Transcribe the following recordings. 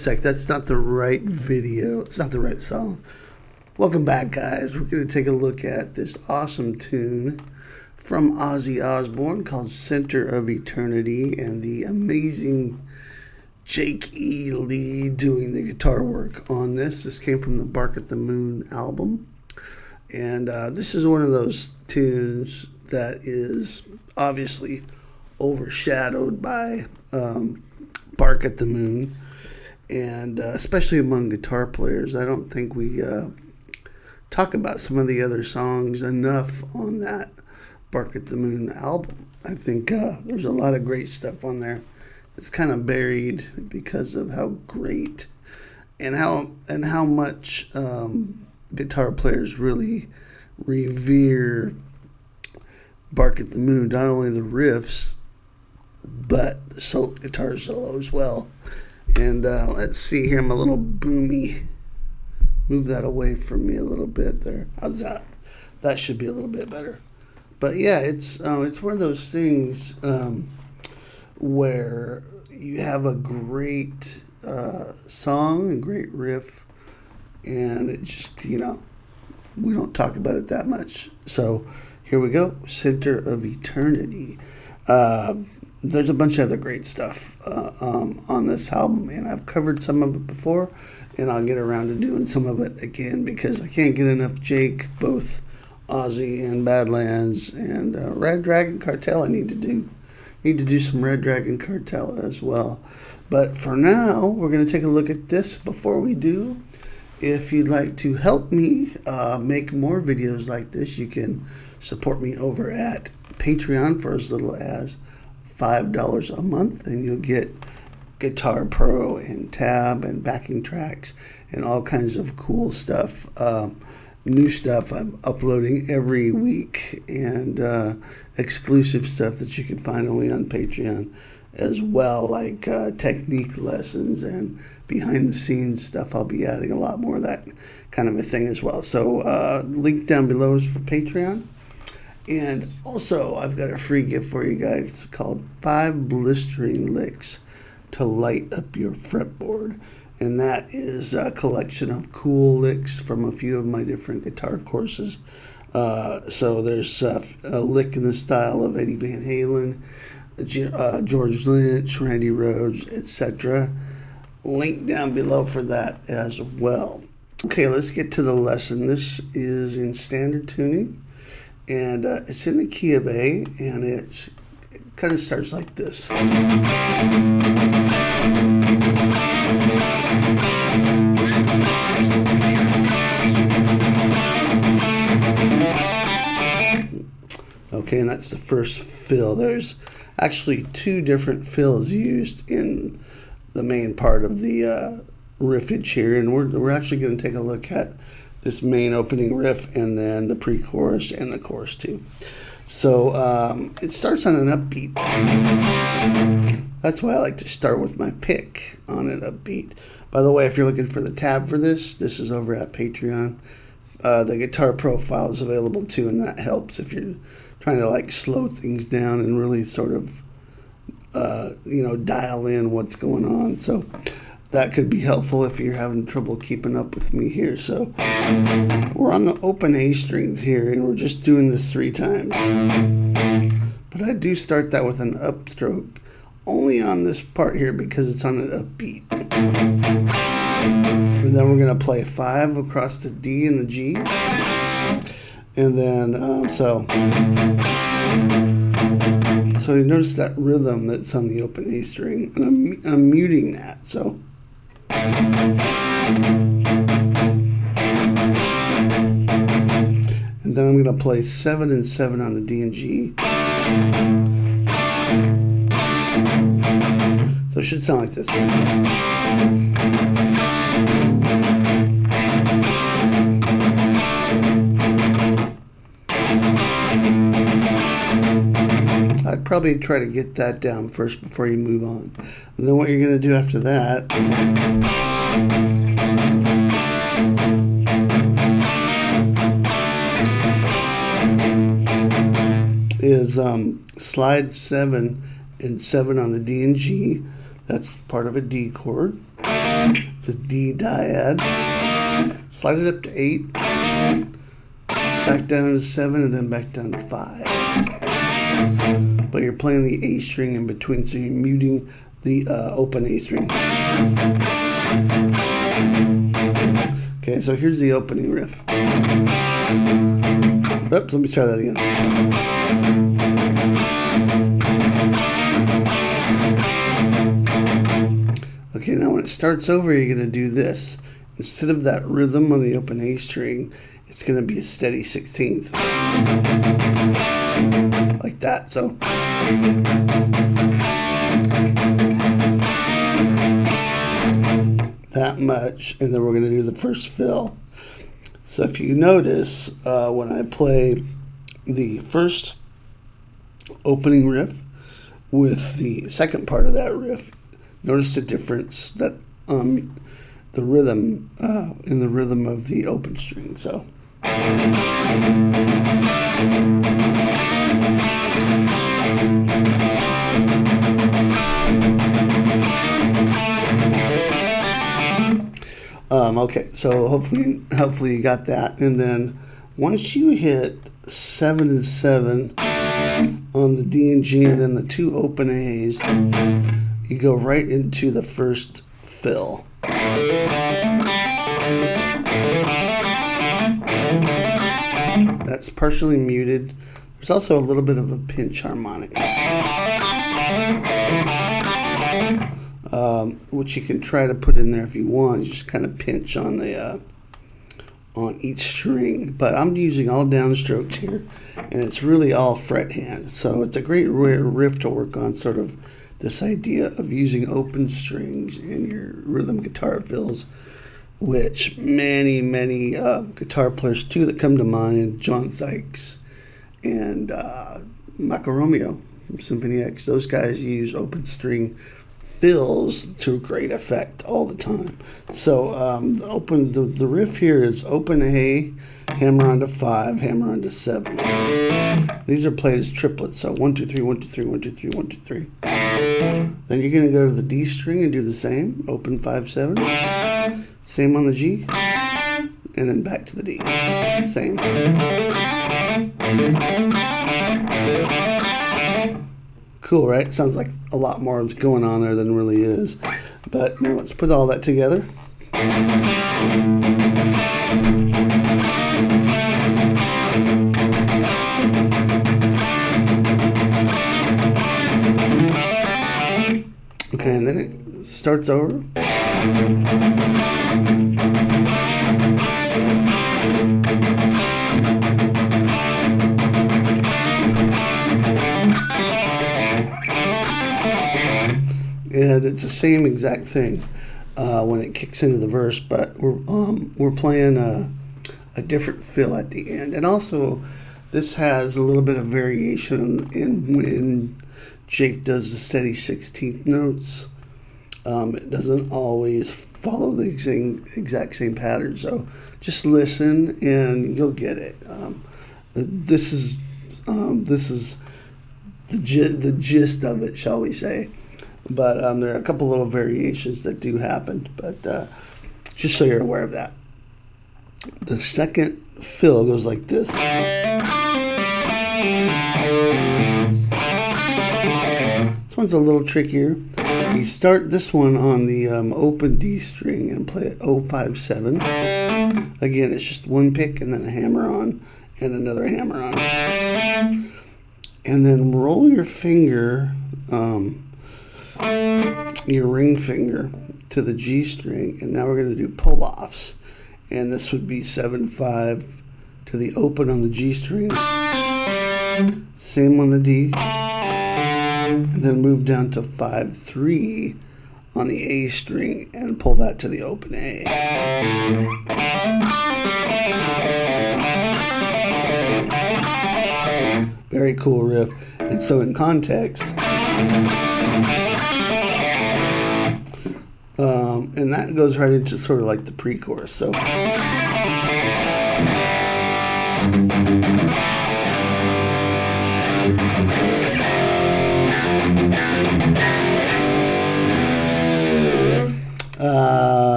sec, that's not the right video. It's not the right song. Welcome back, guys. We're going to take a look at this awesome tune from OZZY Osbourne called Center of Eternity, and the amazing Jake E. Lee doing the guitar work on this. This came from the Bark at the Moon album. And this is one of those tunes that is obviously overshadowed by Bark at the Moon, and especially among guitar players. I don't think we talk about some of the other songs enough on that Bark at the Moon album. I think there's a lot of great stuff on there that's kind of buried because of how great and how much guitar players really revere Bark at the Moon. Not only the riffs, but the solo guitar solo as well. And let's see here, I'm a little boomy. Move that away from me a little bit there. How's that? That should be a little bit better. But yeah, it's one of those things where you have a great song, a great riff, and it just, we don't talk about it that much. So here we go, Center of Eternity. There's a bunch of other great stuff on this album, and I've covered some of it before, and I'll get around to doing some of it again because I can't get enough Jake, both OZZY and Badlands, and Red Dragon Cartel. I need to do some Red Dragon Cartel as well. But for now, we're going to take a look at this. Before we do, if you'd like to help me make more videos like this, you can support me over at Patreon for as little as $5 a month, and you'll get Guitar Pro and tab and backing tracks and all kinds of cool stuff, new stuff I'm uploading every week, and exclusive stuff that you can find only on Patreon as well, like technique lessons and behind the scenes stuff. I'll be adding a lot more of that kind of a thing as well. So link down below is for Patreon. And also, I've got a free gift for you guys. It's called 5 Blistering Licks to Light Up Your Fretboard. And that is a collection of cool licks from a few of my different guitar courses. So there's a lick in the style of Eddie Van Halen, George Lynch, Randy Rhoads, etc. Link down below for that as well. Okay, let's get to the lesson. This is in standard tuning. And it's in the key of A, and it kind of starts like this. Okay, and that's the first fill. There's actually 2 different fills used in the main part of the riffage here, and we're actually going to take a look at this main opening riff, and then the pre-chorus and the chorus too. So it starts on an upbeat. That's why I like to start with my pick on an upbeat. By the way, if you're looking for the tab for this is over at Patreon. The Guitar Profile is available too, and that helps if you're trying to like slow things down and really sort of dial in what's going on. So that could be helpful if you're having trouble keeping up with me here. So we're on the open A strings here, and we're just doing this 3 times. But I do start that with an upstroke only on this part here because it's on an upbeat. And then we're going to play 5 across the D and the G. And then, so you notice that rhythm that's on the open A string, and I'm muting that, so. And then I'm going to play 7 and 7 on the D and G. So it should sound like this. I'd probably try to get that down first before you move on. And then what you're going to do after that is slide 7 and 7 on the D and G. That's part of a D chord. And It's a D dyad. Slide it up to 8, back down to 7, and then back down to 5. But you're playing the A string in between, so you're muting the open A string. Okay, so here's the opening riff. Oops, let me try that again. Okay, now when it starts over, you're going to do this. Instead of that rhythm on the open A string, it's going to be a steady 16th. Like that, so. That much, and then we're going to do the first fill. So if you notice, when I play the first opening riff with the second part of that riff, notice the difference that the rhythm in the rhythm of the open string. So okay, so hopefully you got that. And then once you hit 7 and 7 on the D and G, and then the 2 open A's, you go right into the first fill. That's partially muted. There's also a little bit of a pinch harmonic, which you can try to put in there if you want. You just kind of pinch on the on each string, but I'm using all downstrokes here, and it's really all fret hand. So it's a great riff to work on, sort of this idea of using open strings in your rhythm guitar fills, which many guitar players too that come to mind, John Sykes and Michael Romeo from Symphony X, those guys use open string fills to great effect all the time. So the riff here is open A, hammer onto 5, hammer onto 7. These are played as triplets, so 1 2 3 1 2 3 1 2 3 1 2 3. Then you're going to go to the D string and do the same, open 5 7. Same on the G, and then back to the D. Same. Cool, right? Sounds like a lot more is going on there than really is. But now let's put all that together. Okay, and then it starts over. And it's the same exact thing when it kicks into the verse, but we're playing a different fill at the end. And also, this has a little bit of variation in when Jake does the steady 16th notes. It doesn't always follow the exact same pattern, so just listen and you'll get it. This is the gist of it, shall we say. But there are a couple little variations that do happen, but just so you're aware of that. The second fill goes like this. This one's a little trickier. You start this one on the open D string and play it 0-5-7. Again, it's just one pick and then a hammer on and another hammer on. And then roll your finger, your ring finger, to the G string, and now we're going to do pull-offs. And this would be 7-5 to the open on the G string, same on the D, and then move down to 5-3 on the A string and pull that to the open A. Very cool riff. And so in context, and that goes right into sort of like the pre-chorus. So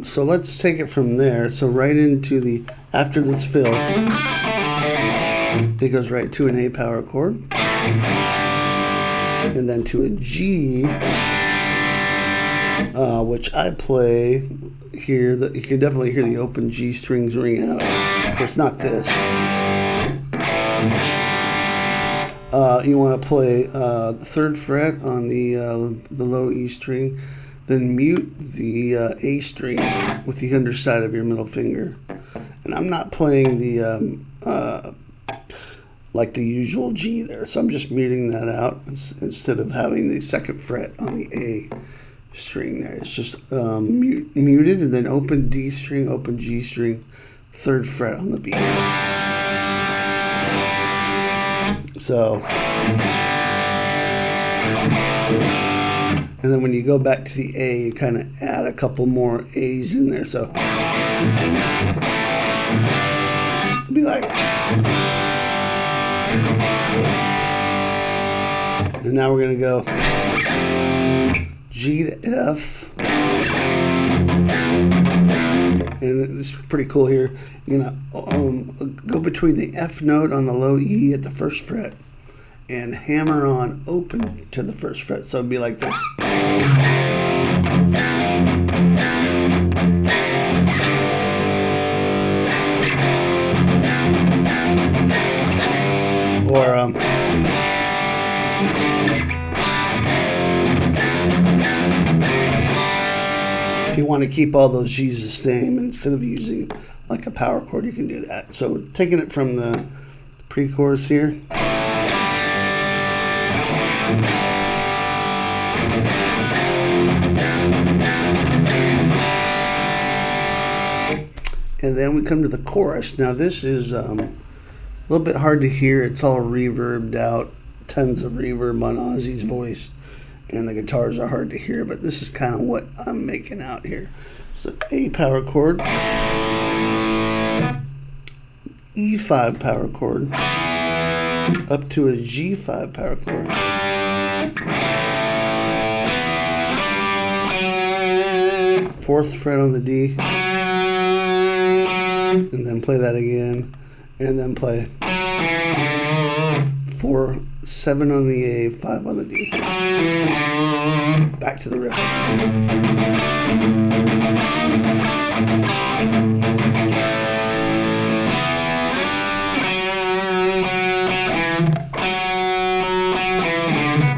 So let's take it from there. So right into the, after this fill, it goes right to an A power chord, and then to a G, which I play here. You can definitely hear the open G strings ring out. But it's not this. You want to play the 3rd fret on the low E string, then mute the A string with the underside of your middle finger. And I'm not playing the like the usual G there, so I'm just muting that out instead of having the 2nd fret on the A string there. It's just muted, and then open D string, open G string, 3rd fret on the B. So, and then when you go back to the A, you kind of add a couple more A's in there. So, it'll be like, and now we're going to go G to F. And this is pretty cool here. You're going to go between the F note on the low E at the 1st fret and hammer on open to the 1st fret. So it'd be like this. Or if you want to keep all those G's the same, instead of using like a power chord, you can do that. So taking it from the pre-chorus here. And then we come to the chorus. Now this is a little bit hard to hear. It's all reverbed out, tons of reverb on Ozzy's voice, and the guitars are hard to hear, but this is kind of what I'm making out here. So A power chord, E5 power chord, up to a G5 power chord, 4th fret on the D, and then play that again, and then play 4, 7 on the A, 5 on the D. Back to the riff.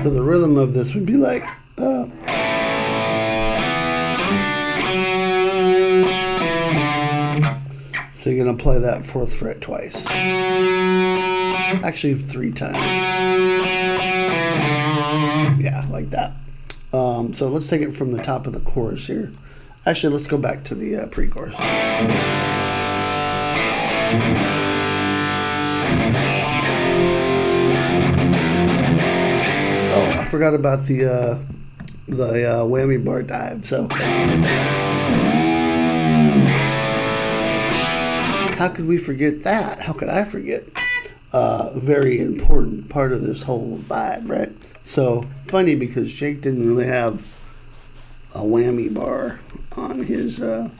So the rhythm of this would be like so you're going to play that 4th fret twice. Actually 3 times. Yeah, like that. So let's take it from the top of the chorus here. Actually, let's go back to the pre-chorus. Oh, I forgot about the whammy bar dive. So how could we forget that? How could I forget? Very important part of this whole vibe, right? So funny because Jake didn't really have a whammy bar on his. You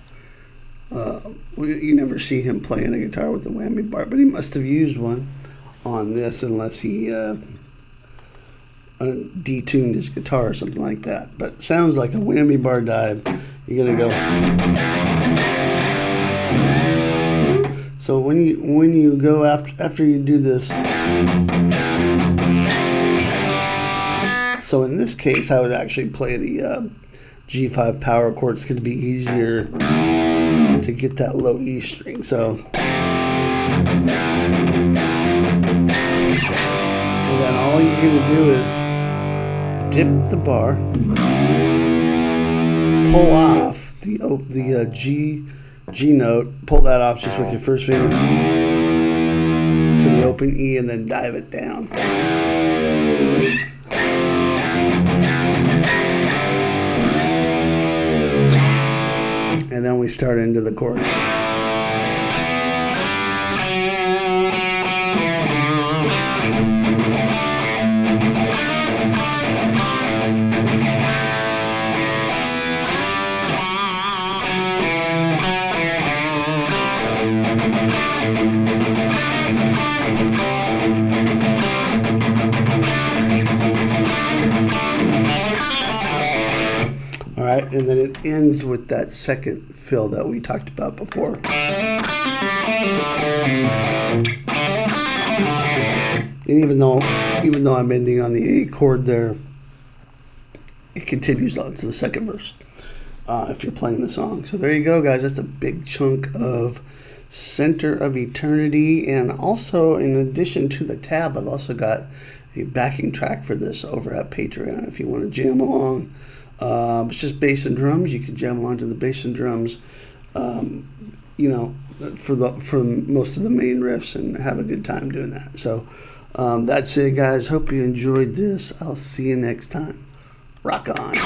never see him playing a guitar with a whammy bar, but he must have used one on this, unless he detuned his guitar or something like that. But it sounds like a whammy bar dive. You're gonna go. So when you go after you do this, so in this case I would actually play the G5 power chord. It's going to be easier to get that low E string. So and then all you're going to do is dip the bar, pull off the G note, pull that off just with your first finger to the open E, and then dive it down. And then we start into the chorus. and then it ends with that second fill that we talked about before. And even though I'm ending on the A chord there, it continues on to the second verse if you're playing the song. So there you go, guys. That's a big chunk of Center of Eternity. And also, in addition to the tab, I've also got a backing track for this over at Patreon if you want to jam along. It's just bass and drums. You can jam along to the bass and drums, you know, for most of the main riffs and have a good time doing that. So that's it, guys. Hope you enjoyed this. I'll see you next time. Rock on.